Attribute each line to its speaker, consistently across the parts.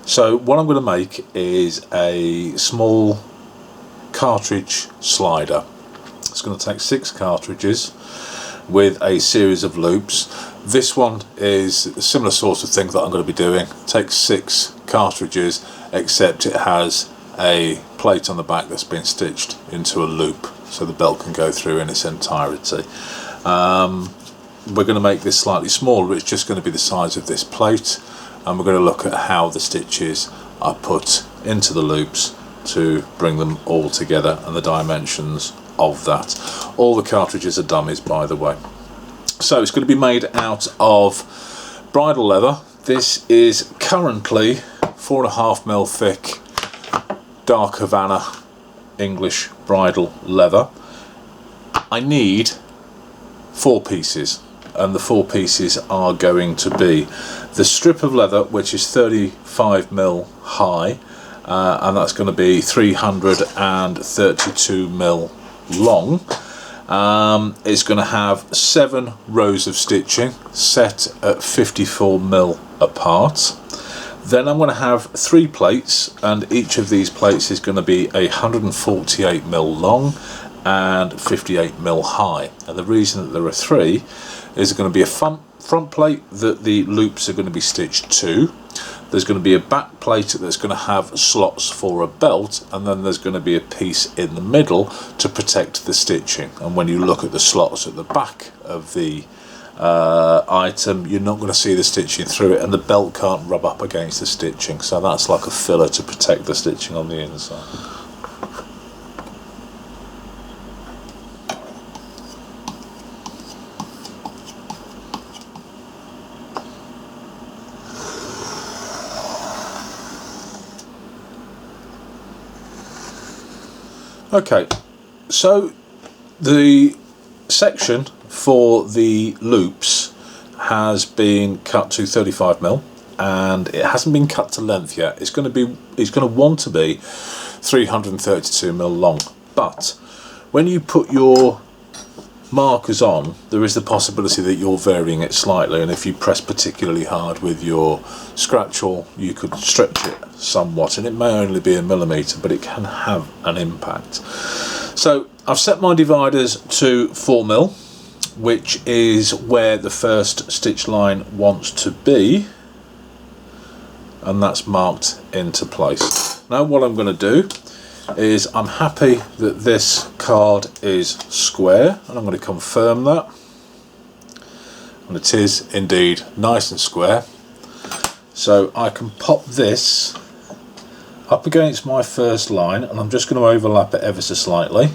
Speaker 1: So what I'm going to make is a small cartridge slider. It's going to take 6 cartridges with a series of loops. This one is a similar sort of thing that I'm going to be doing. It takes 6 cartridges, except it has a plate on the back that's been stitched into a loop so the belt can go through in its entirety. We're going to make this slightly smaller. It's just going to be the size of this plate, and we're going to look at how the stitches are put into the loops to bring them all together and the dimensions of that. All the cartridges are dummies, by the way. So it's going to be made out of bridle leather. This is currently 4.5mm thick dark Havana English bridle leather. I need 4 pieces, and the 4 pieces are going to be the strip of leather, which is 35mm high, and that's going to be 332mm long. It's going to have 7 rows of stitching set at 54mm apart. Then I'm going to have 3 plates, and each of these plates is going to be 148mm long and 58mm high. And the reason that there are 3 is there's going to be a front plate that the loops are going to be stitched to. There's going to be a back plate that's going to have slots for a belt, and then there's going to be a piece in the middle to protect the stitching. And when you look at the slots at the back of the item, you're not going to see the stitching through it, and the belt can't rub up against the stitching, so that's like a filler to protect the stitching on the inside. Okay, so the section for the loops has been cut to 35mm, and it hasn't been cut to length yet. It's going to want to be 332mm long, but when you put your markers on, there is the possibility that you're varying it slightly, and if you press particularly hard with your scratchel, you could stretch it somewhat, and it may only be 1mm, but it can have an impact. So I've set my dividers to 4mm, which is where the first stitch line wants to be, and that's marked into place. Now what I'm going to do is, I'm happy that this card is square, and I'm going to confirm that, and it is indeed nice and square. So I can pop this up against my first line, and I'm just going to overlap it ever so slightly,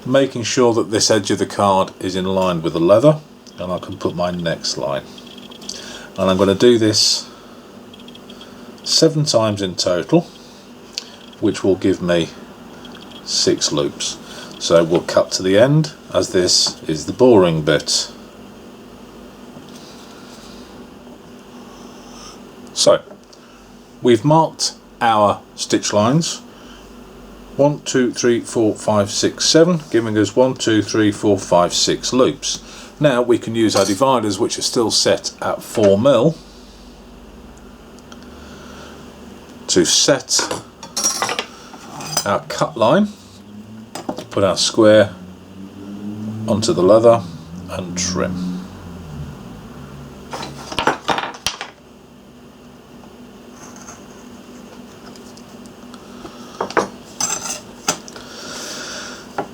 Speaker 1: making sure that this edge of the card is in line with the leather, and I can put my next line. And I'm going to do this 7 times in total, which will give me 6 loops. So we'll cut to the end, as this is the boring bit. So we've marked our stitch lines 1, 2, 3, 4, 5, 6, 7, giving us 1, 2, 3, 4, 5, 6 loops. Now we can use our dividers, which are still set at 4mm, to set our cut line, put our square onto the leather and trim.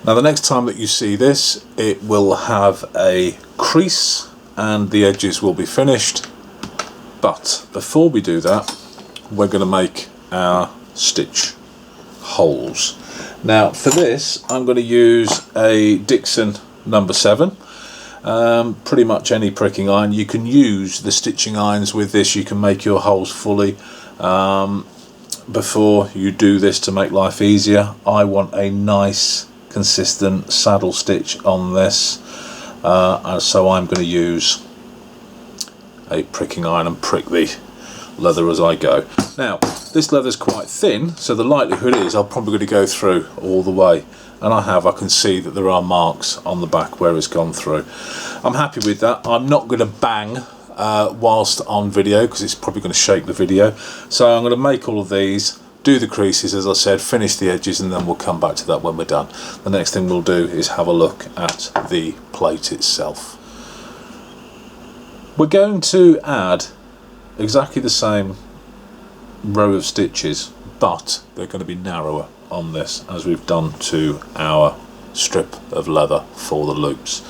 Speaker 1: Now the next time that you see this, it will have a crease and the edges will be finished, but before we do that, we're going to make our stitch holes. Now for this, I'm going to use a Dixon number 7, pretty much any pricking iron. You can use the stitching irons with this, you can make your holes fully before you do this to make life easier. I want a nice consistent saddle stitch on this, and so I'm going to use a pricking iron and prick the leather as I go. Now this leather is quite thin, so the likelihood is I'm probably going to go through all the way, and I can see that there are marks on the back where it's gone through. I'm happy with that. I'm not going to bang whilst on video, because it's probably going to shake the video. So I'm going to make all of these, do the creases as I said, finish the edges, and then we'll come back to that when we're done. The next thing we'll do is have a look at the plate itself. We're going to add exactly the same row of stitches, but they're going to be narrower on this, as we've done to our strip of leather for the loops.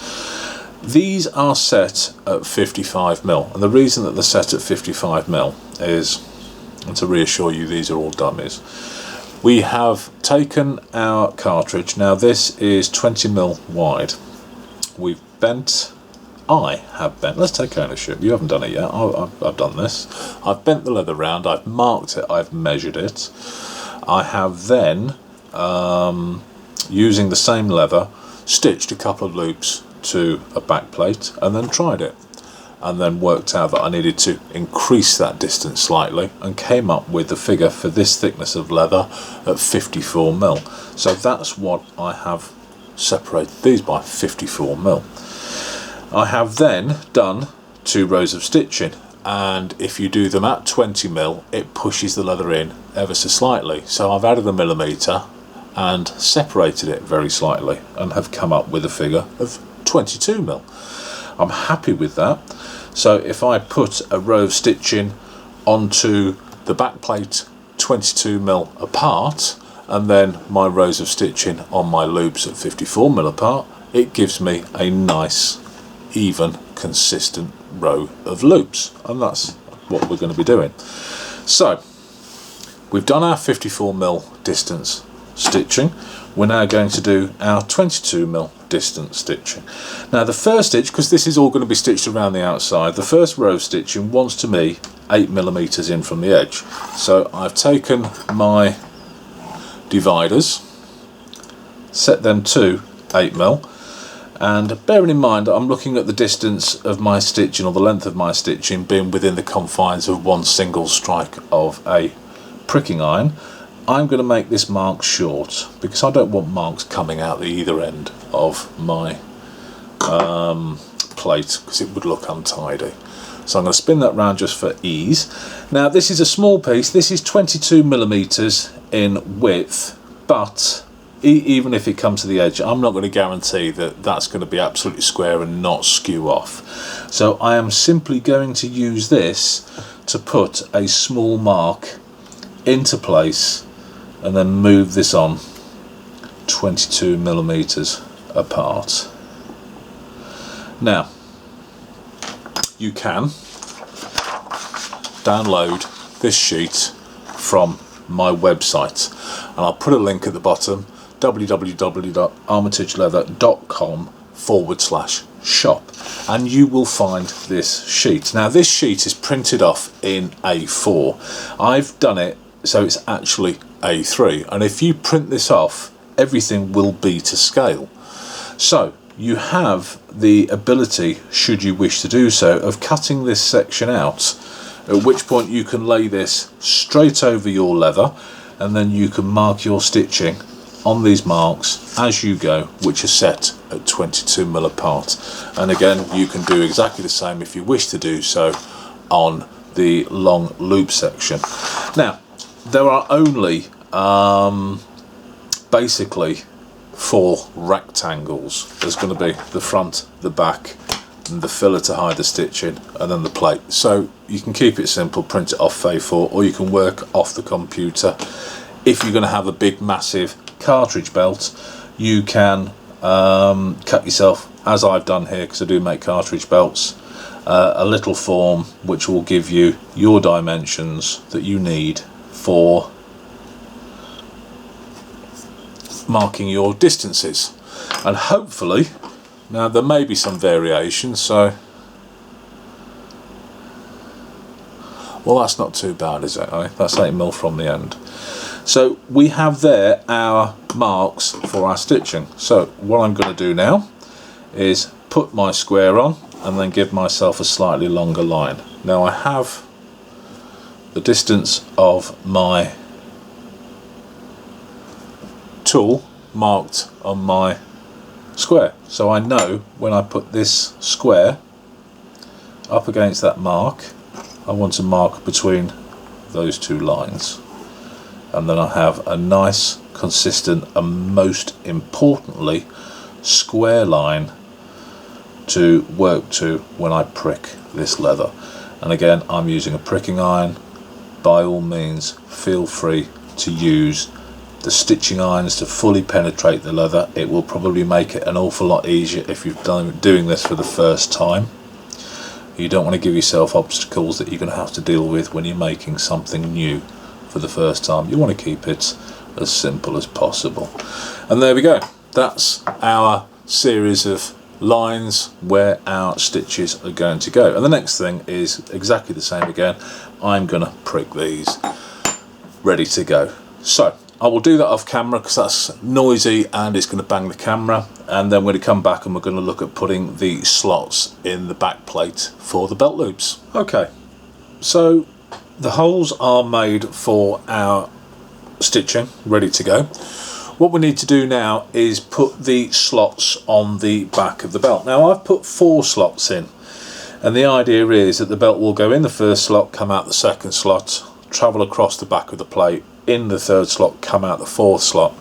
Speaker 1: These are set at 55mm, and the reason that they're set at 55mm is, and to reassure you, these are all dummies. We have taken our cartridge. Now this is 20mm wide. We've bent, I have bent, let's take ownership, you haven't done it yet, I've done this. I've bent the leather round, I've marked it, I've measured it. I have then, using the same leather, stitched a couple of loops to a back plate and then tried it, and then worked out that I needed to increase that distance slightly and came up with the figure for this thickness of leather at 54mm. So that's what I have separated these by, 54mm. I have then done 2 rows of stitching, and if you do them at 20mm it pushes the leather in ever so slightly. So I've added a millimetre and separated it very slightly and have come up with a figure of 22mm. I'm happy with that. So if I put a row of stitching onto the back plate 22mm apart, and then my rows of stitching on my loops at 54mm apart, it gives me a nice, even, consistent row of loops, and that's what we're going to be doing. So we've done our 54mm distance stitching. We're now going to do our 22mm distance stitching. Now the first stitch, because this is all going to be stitched around the outside, the first row of stitching wants to be 8mm in from the edge. So I've taken my dividers, set them to 8mm, and bearing in mind that I'm looking at the distance of my stitching, or the length of my stitching, being within the confines of one single strike of a pricking iron, I'm going to make this mark short because I don't want marks coming out the either end of my plate, because it would look untidy. So I'm going to spin that round just for ease. Now this is a small piece, this is 22mm in width, but even if it comes to the edge, I'm not going to guarantee that that's going to be absolutely square and not skew off. So I am simply going to use this to put a small mark into place and then move this on 22mm apart. Now you can download this sheet from my website, and I'll put a link at the bottom, www.armitagelleather.com/shop, and you will find this sheet. Now this sheet is printed off in A4. I've done it so it's actually A3, and if you print this off, everything will be to scale. So you have the ability, should you wish to do so, of cutting this section out, at which point you can lay this straight over your leather, and then you can mark your stitching on these marks as you go, which are set at 22mm apart. And again, you can do exactly the same if you wish to do so on the long loop section. Now there are only basically 4 rectangles. There's going to be the front, the back, and the filler to hide the stitching, and then the plate. So you can keep it simple, print it off A4, or you can work off the computer. If you're going to have a big massive cartridge belt, you can cut yourself, as I've done here, because I do make cartridge belts, a little form which will give you your dimensions that you need for marking your distances. And hopefully, now there may be some variation, so well, that's not too bad, is it? That's 8mm from the end. So we have there our marks for our stitching. So what I'm going to do now is put my square on and then give myself a slightly longer line. Now I have the distance of my tool marked on my square, so I know when I put this square up against that mark, I want to mark between those two lines, and then I have a nice, consistent, and most importantly square line to work to when I prick this leather. And again, I'm using a pricking iron. By all means, feel free to use the stitching irons to fully penetrate the leather. It will probably make it an awful lot easier if you've done doing this for the first time. You don't want to give yourself obstacles that you're going to have to deal with when you're making something new for the first time. You want to keep it as simple as possible. And there we go. That's our series of lines where our stitches are going to go. And the next thing is exactly the same again. I'm going to prick these, ready to go. So I will do that off camera because that's noisy and it's going to bang the camera, and then we're going to come back and we're going to look at putting the slots in the back plate for the belt loops. Okay, so the holes are made for our stitching, ready to go. What we need to do now is put the slots on the back of the belt. Now I've put 4 slots in, and the idea is that the belt will go in the first slot, come out the second slot, travel across the back of the plate, in the third slot, come out the fourth slot.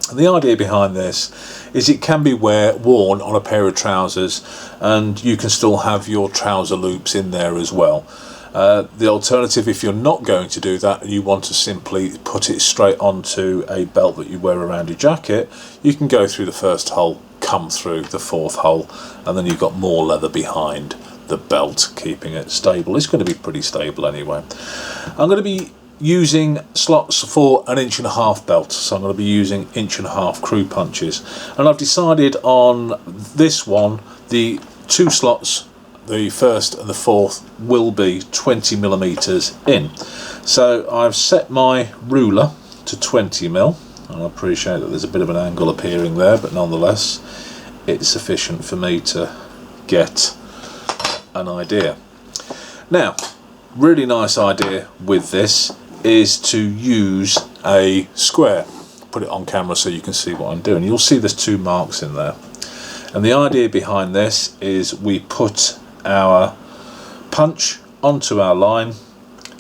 Speaker 1: And the idea behind this is it can be worn on a pair of trousers, and you can still have your trouser loops in there as well. The alternative, if you're not going to do that and you want to simply put it straight onto a belt that you wear around your jacket, you can go through the first hole, come through the fourth hole, and then you've got more leather behind the belt keeping it stable. It's going to be pretty stable anyway. I'm going to be using slots for an 1.5 belt, so I'm going to be using 1.5 crew punches, and I've decided on this one the 2 slots, the first and the fourth, will be 20mm in. So I've set my ruler to 20mm, and I appreciate that there's a bit of an angle appearing there, but nonetheless it's sufficient for me to get an idea. Now, really nice idea with this is to use a square. Put it on camera so you can see what I'm doing. You'll see there's 2 marks in there, and the idea behind this is we put our punch onto our line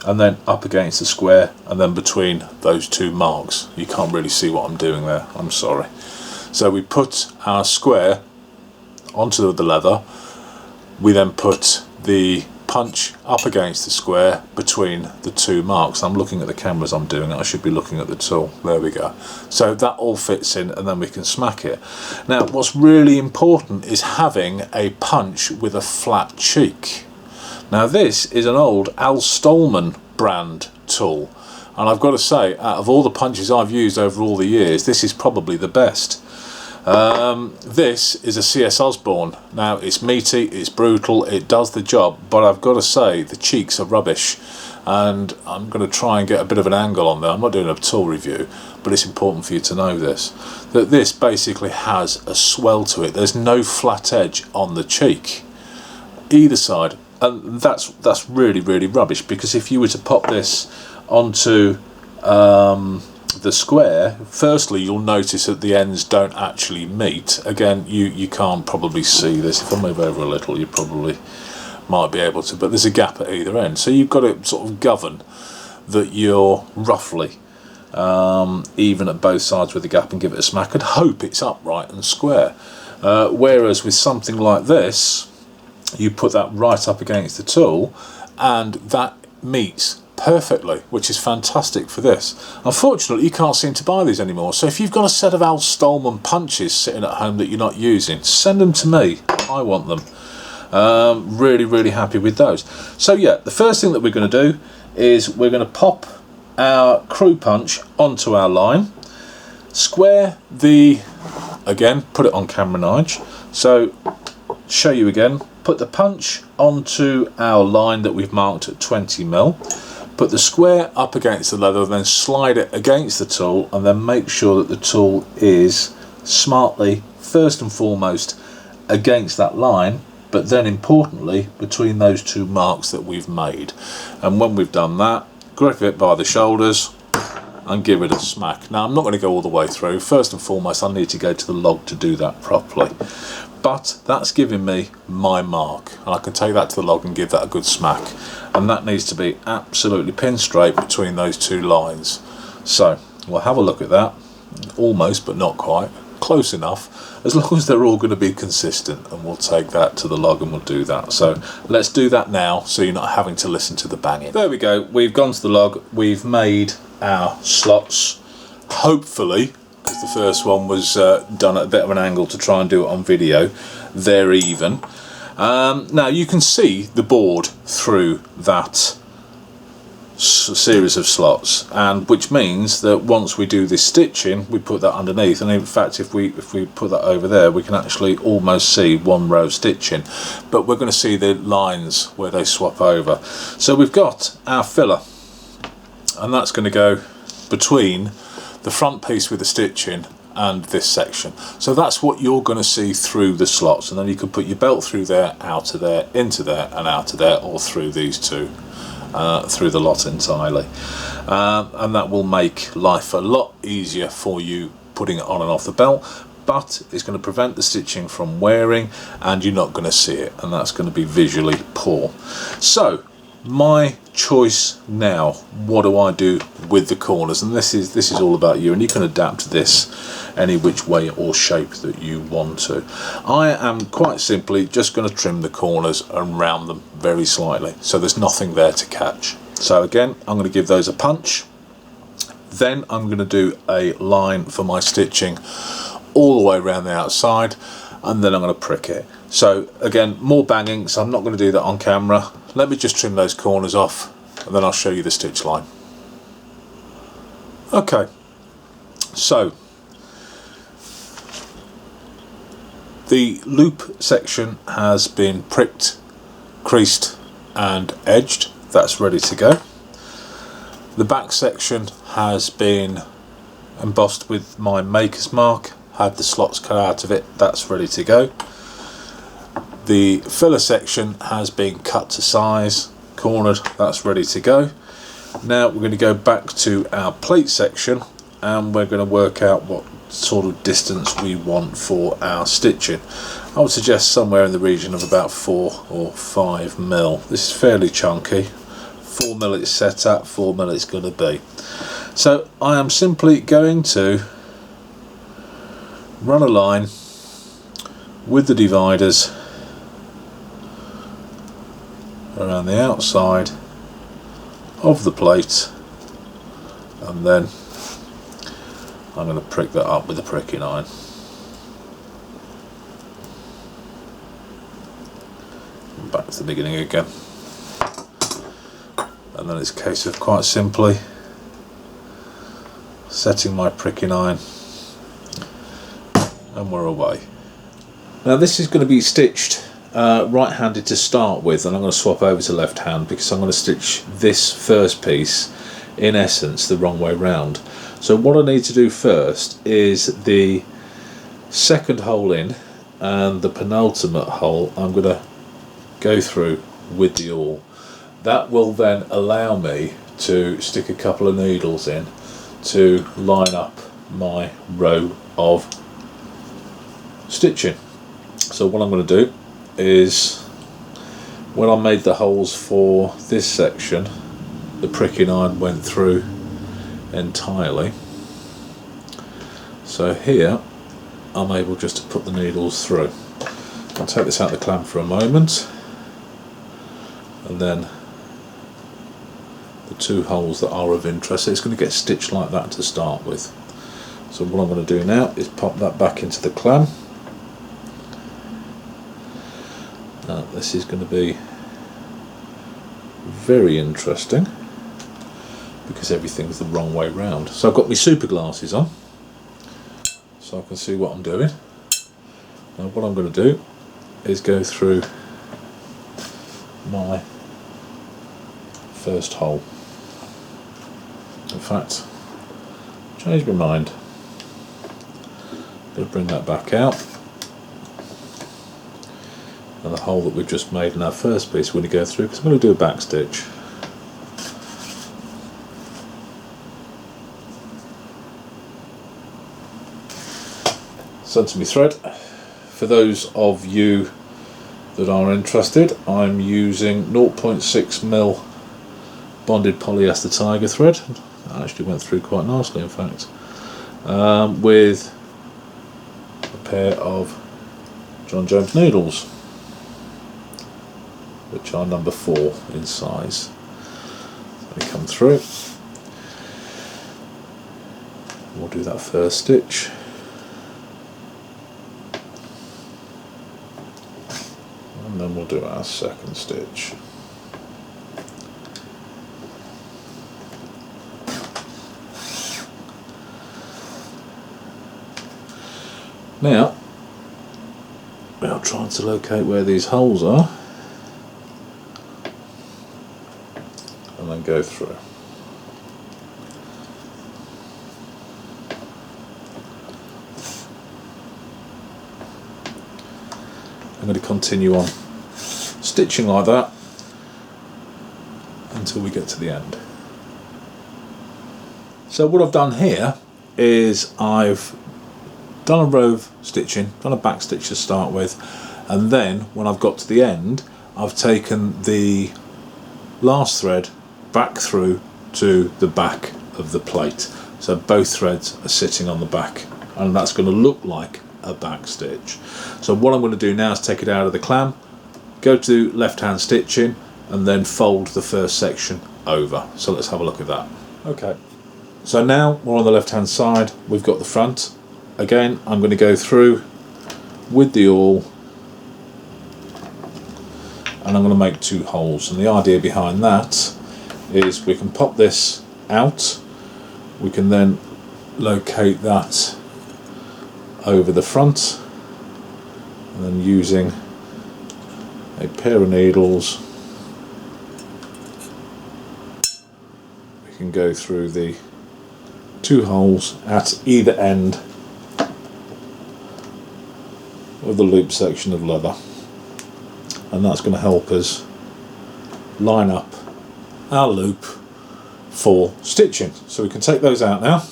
Speaker 1: and then up against the square, and then between those 2 marks. You can't really see what I'm doing there, I'm sorry. So we put our square onto the leather, we then put the punch up against the square between the 2 marks. I'm looking at the camera as I'm doing it, I should be looking at the tool. There we go. So that all fits in, and then we can smack it. Now what's really important is having a punch with a flat cheek. Now this is an old Al Stolman brand tool, and I've got to say, out of all the punches I've used over all the years, this is probably the best. This is a CS Osborne. Now it's meaty, it's brutal, it does the job, but I've got to say the cheeks are rubbish, and I'm going to try and get a bit of an angle on there. I'm not doing a tool review, but it's important for you to know this, that this basically has a swell to it. There's no flat edge on the cheek either side, and that's really, really rubbish, because if you were to pop this onto the square, firstly you'll notice that the ends don't actually meet. Again, you can't probably see this. If I move over a little, you probably might be able to, but there's a gap at either end, so you've got to sort of govern that you're roughly even at both sides with the gap and give it a smack and hope it's upright and square. Whereas with something like this, you put that right up against the tool and that meets perfectly, which is fantastic for this. Unfortunately, you can't seem to buy these anymore, so if you've got a set of Al Stolman punches sitting at home that you're not using, send them to me. I want them. Really, really happy with those. So yeah, the first thing that we're going to do is we're going to pop our crew punch onto our line, square the, again, put it on camera, Nige, so show you again, put the punch onto our line that we've marked at 20mm, put the square up against the leather, then slide it against the tool, and then make sure that the tool is smartly, first and foremost, against that line, but then importantly between those 2 marks that we've made. And when we've done that, grip it by the shoulders and give it a smack. Now I'm not going to go all the way through. First and foremost, I need to go to the log to do that properly, but that's giving me my mark, and I can take that to the log and give that a good smack, and that needs to be absolutely pin straight between those two lines. So we'll have a look at that. Almost, but not quite. Close enough, as long as they're all going to be consistent, and we'll take that to the log and we'll do that. So let's do that now, so you're not having to listen to the banging. There we go, we've gone to the log, we've made our slots, hopefully, because the first one was done at a bit of an angle to try and do it on video, they're even. Now you can see the board through that series of slots, and which means that once we do this stitching we put that underneath, and in fact if we put that over there we can actually almost see one row of stitching, but we're going to see the lines where they swap over. So we've got our filler, and that's going to go between the front piece with the stitching and this section. So that's what you're going to see through the slots, and then you can put your belt through there, out of there, into there and out of there, or through these two. Through the lot entirely, and that will make life a lot easier for you putting it on and off the belt, but it's going to prevent the stitching from wearing, and you're not going to see it, and that's going to be visually poor. So my choice now, what do I do with the corners? And this is all about you, and you can adapt this any which way or shape that you want to. I am quite simply just going to trim the corners and round them very slightly, so there's nothing there to catch. So again, I'm going to give those a punch, then I'm going to do a line for my stitching all the way around the outside, and then I'm going to prick it. So again, more banging, so I'm not going to do that on camera. Let me just trim those corners off, and then I'll show you the stitch line. Okay, so the loop section has been pricked, creased and edged. That's ready to go. The back section has been embossed with my maker's mark, had the slots cut out of it. That's ready to go. The filler section has been cut to size, cornered. That's ready to go. Now we're going to go back to our plate section, and we're going to work out what sort of distance we want for our stitching. I would suggest somewhere in the region of about 4 or 5 mil. This is fairly chunky. 4 mil it's set at, 4 mil it's going to be. So I am simply going to run a line with the dividers around the outside of the plate, and then I'm going to prick that up with a pricking iron. Back to the beginning again, and then it's a case of quite simply setting my pricking iron, and we're away. Now this is going to be stitched right-handed to start with, and I'm going to swap over to left hand because I'm going to stitch this first piece in essence the wrong way round. So what I need to do first is the second hole in and the penultimate hole I'm going to go through with the awl. That will then allow me to stick a couple of needles in to line up my row of stitching. So what I'm going to do is, when I made the holes for this section, the pricking iron went through entirely. So here I'm able just to put the needles through. I'll take this out of the clamp for a moment, and then the two holes that are of interest, so it's going to get stitched like that to start with. So what I'm going to do now is pop that back into the clamp. Now this is going to be very interesting because everything's the wrong way round. So I've got my super glasses on so I can see what I'm doing. Now what I'm going to do is go through my first hole. In fact, change my mind. I'm going to bring that back out. And the hole that we've just made in our first piece we're going to go through, because I'm going to do a back stitch. Center my thread, for those of you that are interested, I'm using 0.6mm bonded polyester tiger thread. That actually went through quite nicely, in fact, with a pair of John Jones needles, which are number 4 in size. Let me come through. We'll do that first stitch. And then we'll do our second stitch. Now, we are trying to locate where these holes are and then go through. I'm going to continue on stitching like that until we get to the end. So what I've done here is I've done a row of stitching, done a back stitch to start with, and then when I've got to the end I've taken the last thread back through to the back of the plate, so both threads are sitting on the back, and that's going to look like a back stitch. So what I'm going to do now is take it out of the clam, go to left hand stitching, and then fold the first section over. So let's have a look at that. Okay, so now we're on the left hand side, we've got the front. Again, I'm going to go through with the awl and I'm going to make 2 holes, and the idea behind that is we can pop this out, we can then locate that over the front, and then using a pair of needles we can go through the 2 holes at either end of the loop section of leather, and that's going to help us line up our loop for stitching. So we can take those out now.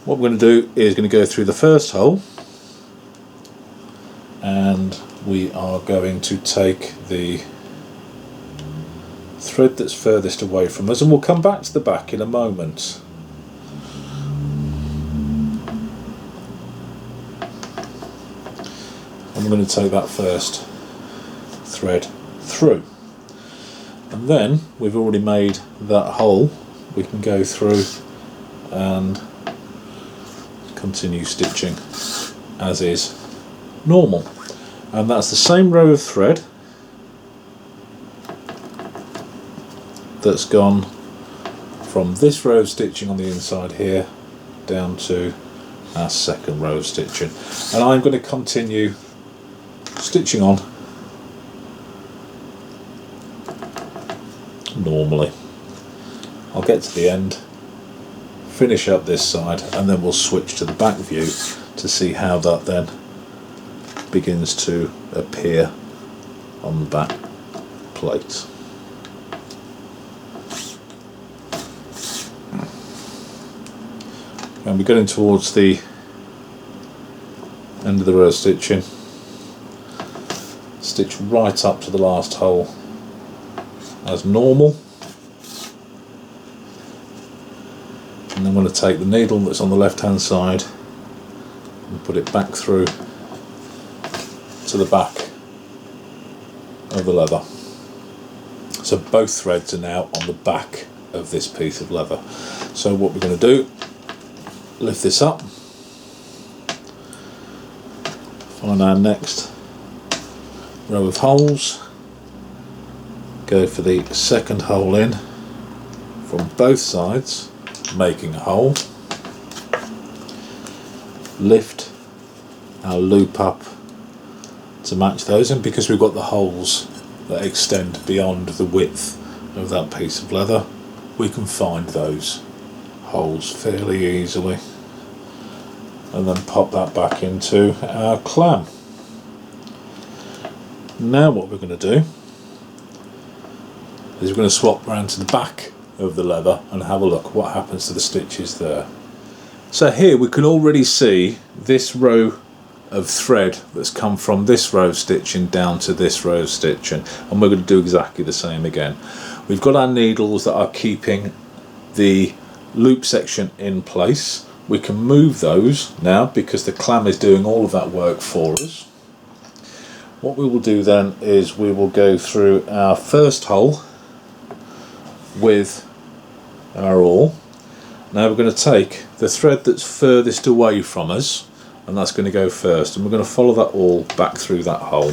Speaker 1: What we're going to do is going to go through the first hole, and we are going to take the thread that's furthest away from us, and we'll come back to the back in a moment. I'm going to take that first thread through, and then we've already made that hole, we can go through and continue stitching as is normal, and that's the same row of thread that's gone from this row of stitching on the inside here down to our second row of stitching, and I'm going to continue stitching on normally. I'll get to the end, finish up this side, and then we'll switch to the back view to see how that then begins to appear on the back plate. And we're getting towards the end of the row of stitching. Stitch right up to the last hole as normal, and then I'm going to take the needle that's on the left hand side and put it back through to the back of the leather. So both threads are now on the back of this piece of leather. So what we're going to do, lift this up, find our next row of holes, go for the second hole in from both sides, making a hole, lift our loop up to match those, and because we've got the holes that extend beyond the width of that piece of leather, we can find those holes fairly easily, and then pop that back into our clam. Now what we're going to do is we're going to swap round to the back of the leather and have a look what happens to the stitches there. So here we can already see this row of thread that's come from this row of stitching down to this row of stitching, and we're going to do exactly the same again. We've got our needles that are keeping the loop section in place. We can move those now because the clam is doing all of that work for us. What we will do then is we will go through our first hole with our awl. Now we're going to take the thread that's furthest away from us, and that's going to go first, and we're going to follow that awl back through that hole,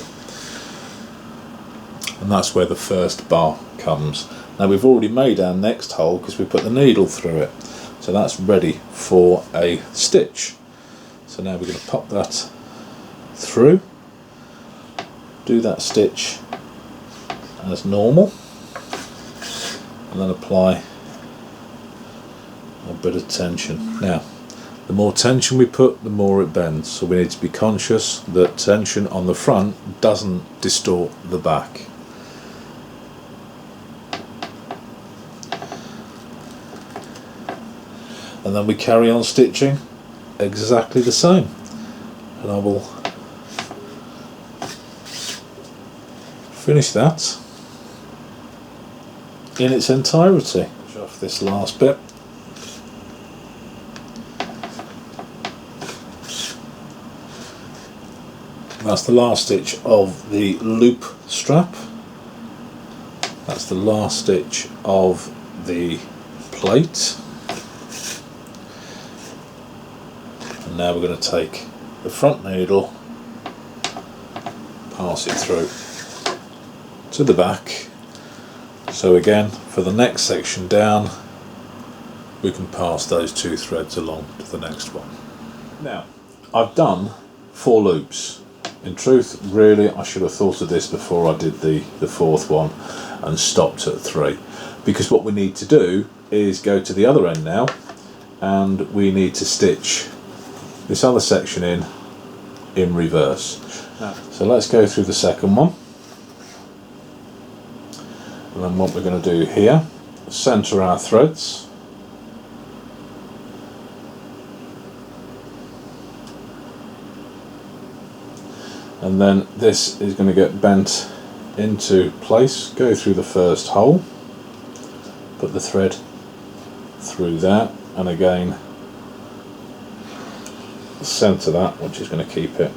Speaker 1: and that's where the first bar comes. Now we've already made our next hole because we put the needle through it, so that's ready for a stitch. So now we're going to pop that through, do that stitch as normal, and then apply a bit of tension. Now the more tension we put, the more it bends, so we need to be conscious that tension on the front doesn't distort the back. And then we carry on stitching exactly the same, and I will finish that in its entirety. Off this last bit. That's the last stitch of the loop strap. That's the last stitch of the plate. And now we're going to take the front needle, pass it through to the back. So again, for the next section down, we can pass those two threads along to the next one. Now, I've done 4 loops. In truth, really, I should have thought of this before I did the fourth one and stopped at 3. Because what we need to do is go to the other end now, and we need to stitch this other section in reverse. So let's go through the second one. And then what we're going to do here, centre our threads. And then this is going to get bent into place, go through the first hole, put the thread through that, and again centre that, which is going to keep it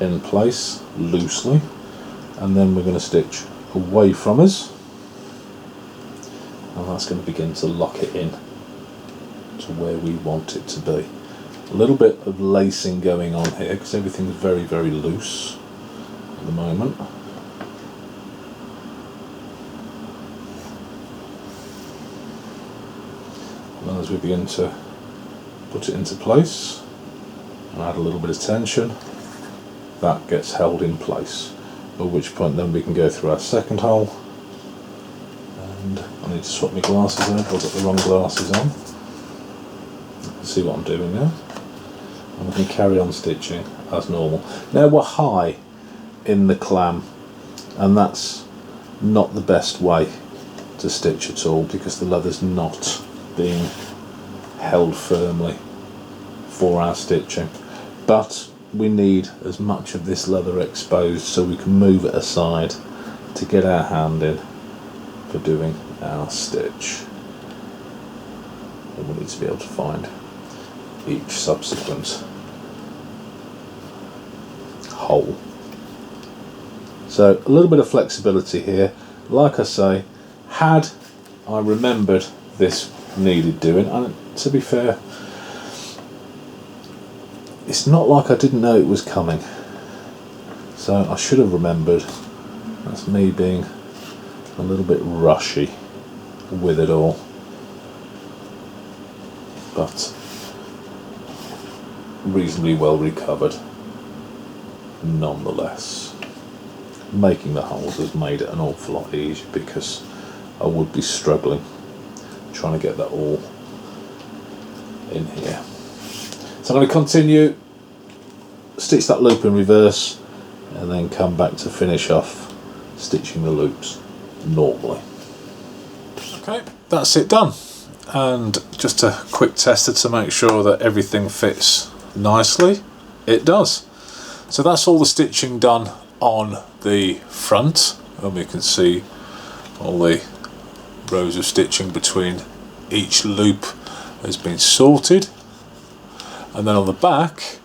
Speaker 1: in place loosely, and then we're going to stitch away from us, and that's going to begin to lock it in to where we want it to be. A little bit of lacing going on here because everything's very, very loose at the moment. And then as we begin to put it into place and add a little bit of tension, that gets held in place. At which point then we can go through our second hole, and I need to swap my glasses out, I've got the wrong glasses on. You can see what I'm doing now. And we can carry on stitching as normal. Now we're high in the clam, and that's not the best way to stitch at all because the leather's not being held firmly for our stitching. But we need as much of this leather exposed so we can move it aside to get our hand in for doing our stitch. And we need to be able to find each subsequent hole. So a little bit of flexibility here. Like I say, had I remembered this needed doing, and to be fair, it's not like I didn't know it was coming, so I should have remembered. That's me being a little bit rushy with it all, but reasonably well recovered nonetheless. Making the holes has made it an awful lot easier because I would be struggling trying to get that all in here. So I'm going to continue, stitch that loop in reverse, and then come back to finish off stitching the loops normally. Okay, that's it done. And just a quick tester to make sure that everything fits nicely. it does. So that's all the stitching done on the front, and we can see all the rows of stitching between each loop has been sorted. And then on the back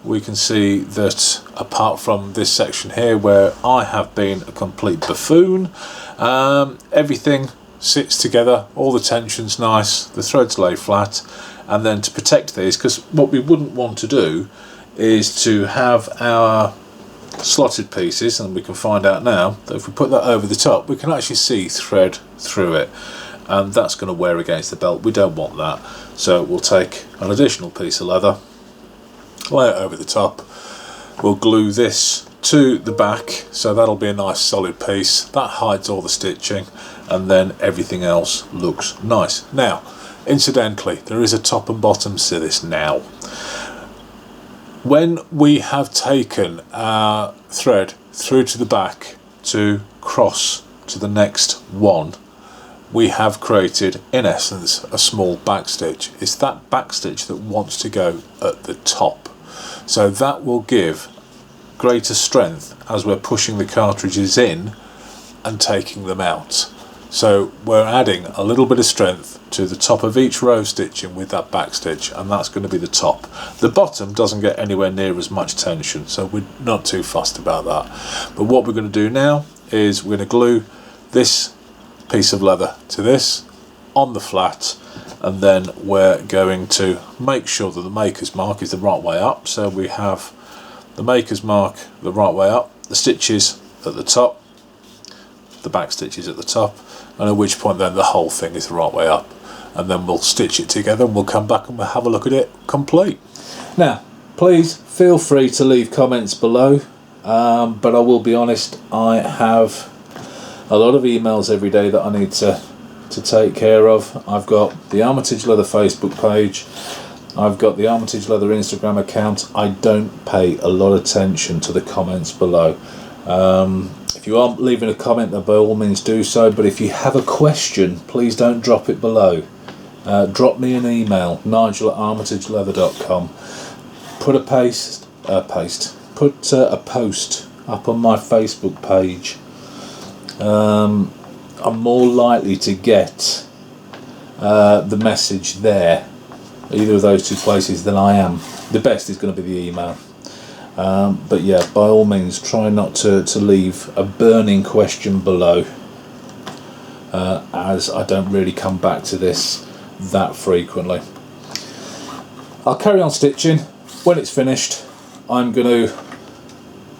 Speaker 1: we can see that apart from this section here where I have been a complete buffoon, everything sits together, all the tension's nice, the threads lay flat. And then to protect these, because what we wouldn't want to do is to have our slotted pieces, and we can find out now that if we put that over the top we can actually see thread through it, and that's going to wear against the belt. We don't want that, so we'll take an additional piece of leather, lay it over the top, we'll glue this to the back, so that'll be a nice solid piece that hides all the stitching, and then everything else looks nice. Now incidentally, there is a top and bottom to this now. When we have taken our thread through to the back to cross to the next one, we have created in essence a small back stitch. It's that back stitch that wants to go at the top, so that will give greater strength as we're pushing the cartridges in and taking them out. So we're adding a little bit of strength to the top of each row of stitching with that back stitch, and that's going to be the top. The bottom doesn't get anywhere near as much tension, so we're not too fussed about that. But what we're going to do now is we're going to glue this piece of leather to this on the flat, and then we're going to make sure that the maker's mark is the right way up. So we have the maker's mark the right way up, the stitches at the top, the back stitches at the top, and at which point then the whole thing is the right way up, and then we'll stitch it together and we'll come back and we'll have a look at it complete. Now please feel free to leave comments below, but I will be honest, I have a lot of emails every day that I need to take care of. I've got the Armitage Leather Facebook page, I've got the Armitage Leather Instagram account. I don't pay a lot of attention to the comments below. If you aren't leaving a comment, then by all means do so, but if you have a question, please don't drop it below. Drop me an email, nigel@armitageleather.com. Put a post up on my Facebook page. I'm more likely to get the message there, either of those two places, than I am. The best is going to be the email. But yeah, by all means try not to leave a burning question below, as I don't really come back to this that frequently. I'll carry on stitching. When it's finished I'm going to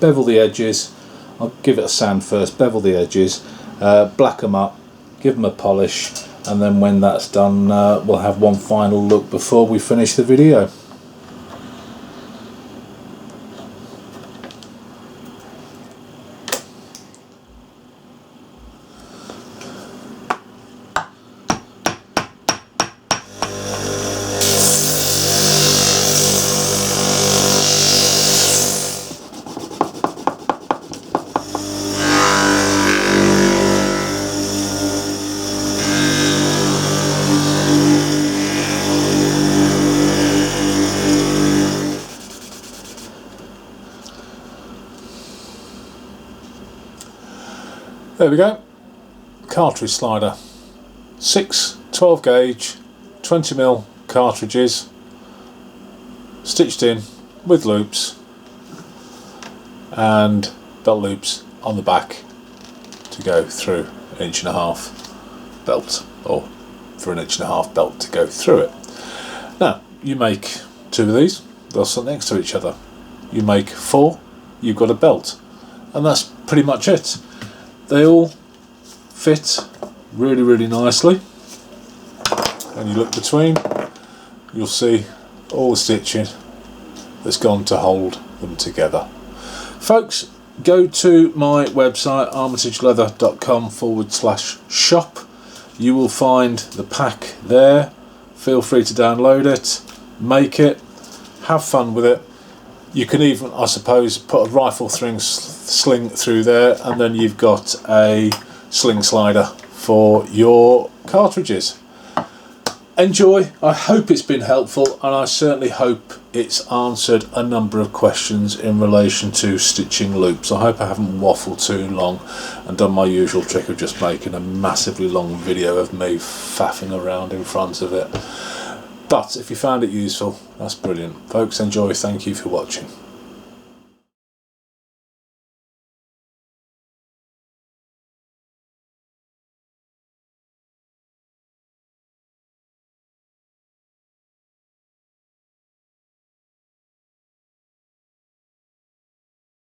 Speaker 1: bevel the edges. I'll give it a sand first, bevel the edges, black them up, give them a polish, and then when that's done we'll have one final look before we finish the video. There we go, cartridge slider, 6 12 gauge 20mm cartridges, stitched in with loops and belt loops on the back to go through 1.5 inch belt, or for 1.5 inch belt to go through it. Now you make 2 of these, they'll sit next to each other. You make 4, you've got a belt, and that's pretty much it. They all fit really, really nicely, and you look between, you'll see all the stitching that's gone to hold them together. Folks, go to my website armitageleather.com/shop. You will find the pack there. Feel free to download it, make it, have fun with it. You can even, I suppose, put a rifle sling through there, and then you've got a sling slider for your cartridges. Enjoy. I hope it's been helpful, and I certainly hope it's answered a number of questions in relation to stitching loops. I hope I haven't waffled too long and done my usual trick of just making a massively long video of me faffing around in front of it. But if you found it useful, that's brilliant. Folks, enjoy. Thank you for watching.